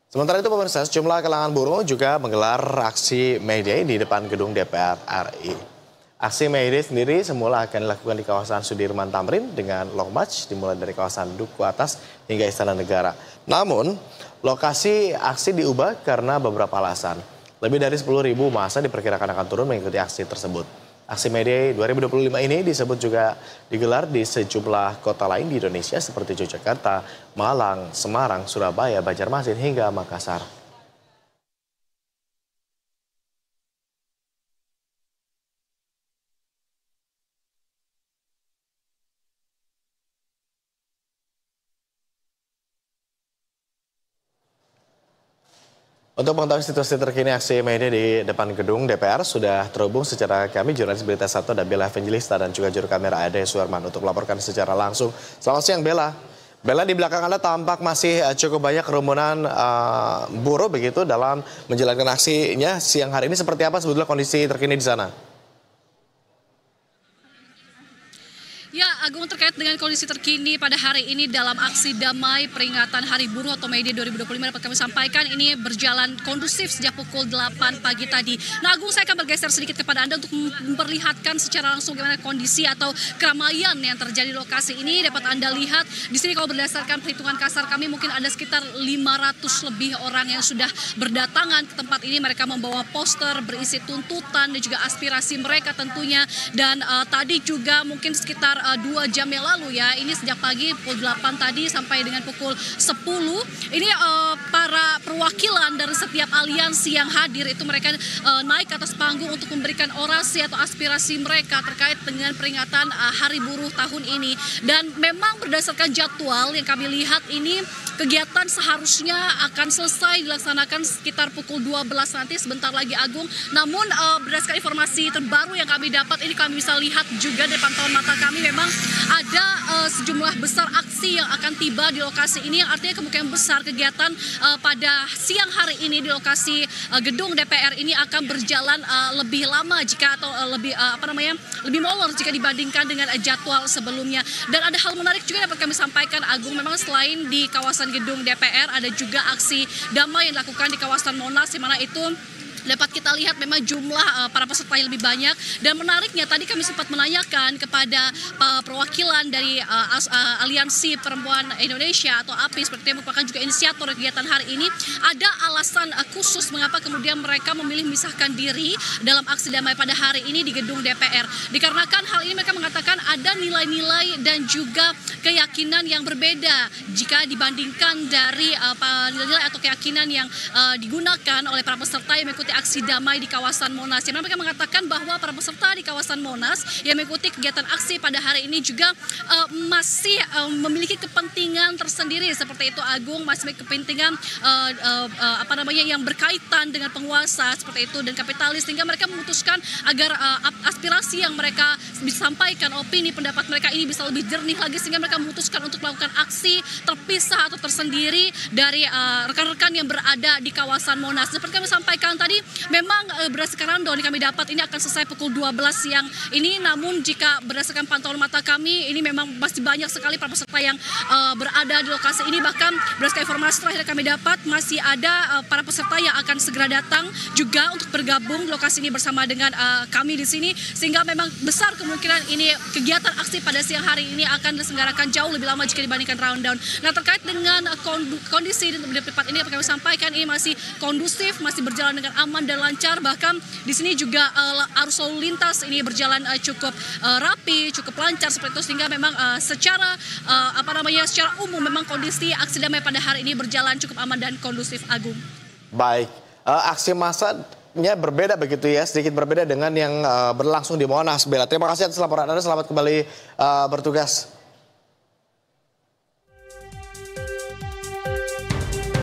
Sementara itu pemirsa, sejumlah kalangan buruh juga menggelar aksi May Day di depan gedung DPR RI. Aksi May Day sendiri semula akan dilakukan di kawasan Sudirman Tamrin dengan long march dimulai dari kawasan Duku Atas hingga Istana Negara. Namun, lokasi aksi diubah karena beberapa alasan. Lebih dari 10.000 massa diperkirakan akan turun mengikuti aksi tersebut. Aksi May Day 2025 ini disebut juga digelar di sejumlah kota lain di Indonesia seperti Yogyakarta, Malang, Semarang, Surabaya, Banjarmasin hingga Makassar. Untuk mengetahui situasi terkini aksi May Day di depan gedung DPR, sudah terhubung secara kami jurnalis Berita 1 ada Bella Evangelista dan juga juru kamera Ade Suarman untuk melaporkan secara langsung. Selamat siang Bella. Bella, di belakang Anda tampak masih cukup banyak kerumunan buruh begitu dalam menjalankan aksinya siang hari ini. Seperti apa sebetulnya kondisi terkini di sana? Ya, Agung, terkait dengan kondisi terkini pada hari ini dalam aksi damai peringatan Hari Buruh atau May Day 2025 dapat kami sampaikan ini berjalan kondusif sejak pukul 8 pagi tadi. Nah, Agung, saya akan bergeser sedikit kepada Anda untuk memperlihatkan secara langsung bagaimana kondisi atau keramaian yang terjadi di lokasi ini. Dapat Anda lihat di sini kalau berdasarkan perhitungan kasar kami mungkin ada sekitar 500 lebih orang yang sudah berdatangan ke tempat ini. Mereka membawa poster berisi tuntutan dan juga aspirasi mereka tentunya. Dan tadi juga mungkin sekitar 2 jam yang lalu ya, ini sejak pagi pukul 8 tadi sampai dengan pukul 10, ini para perwakilan dari setiap aliansi yang hadir itu mereka naik ke atas panggung untuk memberikan orasi atau aspirasi mereka terkait dengan peringatan Hari Buruh tahun ini. Dan memang berdasarkan jadwal yang kami lihat ini kegiatan seharusnya akan selesai dilaksanakan sekitar pukul 12 nanti sebentar lagi, Agung. Namun berdasarkan informasi terbaru yang kami dapat ini kami bisa lihat juga dari pantauan mata kami memang ada sejumlah besar aksi yang akan tiba di lokasi ini yang artinya kemungkinan besar kegiatan pada siang hari ini di lokasi gedung DPR ini akan berjalan lebih lama jika atau lebih molor jika dibandingkan dengan jadwal sebelumnya. Dan ada hal menarik juga dapat kami sampaikan, Agung, memang selain di kawasan gedung DPR ada juga aksi damai yang dilakukan di kawasan Monas, di mana itu dapat kita lihat memang jumlah para peserta yang lebih banyak. Dan menariknya tadi kami sempat menanyakan kepada perwakilan dari Aliansi Perempuan Indonesia atau API seperti yang merupakan juga inisiator kegiatan hari ini, ada alasan khusus mengapa kemudian mereka memilih memisahkan diri dalam aksi damai pada hari ini di gedung DPR. Dikarenakan hal ini mereka mengatakan ada nilai-nilai dan juga keyakinan yang berbeda jika dibandingkan dari nilai-nilai atau keyakinan yang digunakan oleh para peserta yang mengikuti aksi damai di kawasan Monas. Yang mereka mengatakan bahwa para peserta di kawasan Monas yang mengikuti kegiatan aksi pada hari ini juga masih memiliki kepentingan tersendiri seperti itu, Agung, masih memiliki kepentingan yang berkaitan dengan penguasa seperti itu dan kapitalis, sehingga mereka memutuskan agar aspirasi yang mereka disampaikan, opini pendapat mereka ini bisa lebih jernih lagi, sehingga mereka memutuskan untuk melakukan aksi terpisah atau tersendiri dari rekan-rekan yang berada di kawasan Monas. Seperti kami sampaikan tadi, memang berdasarkan rundown yang kami dapat ini akan selesai pukul 12 siang ini, namun jika berdasarkan pantauan mata kami ini memang masih banyak sekali para peserta yang berada di lokasi ini. Bahkan berdasarkan informasi terakhir kami dapat masih ada para peserta yang akan segera datang juga untuk bergabung di lokasi ini bersama dengan kami di sini, sehingga memang besar kemungkinan ini kegiatan aksi pada siang hari ini akan diselenggarakan jauh lebih lama jika dibandingkan rundown. Nah, terkait dengan kondisi di tempat ini kami sampaikan ini masih kondusif, masih berjalan dengan aman dan lancar. Bahkan di sini juga arus lalu lintas ini berjalan cukup rapi, cukup lancar seperti itu, sehingga memang secara umum memang kondisi aksi damai pada hari ini berjalan cukup aman dan kondusif, Agung. Baik, aksi massanya berbeda begitu ya, sedikit berbeda dengan yang berlangsung di Monas, Bella. Terima kasih atas laporan Anda, selamat kembali bertugas.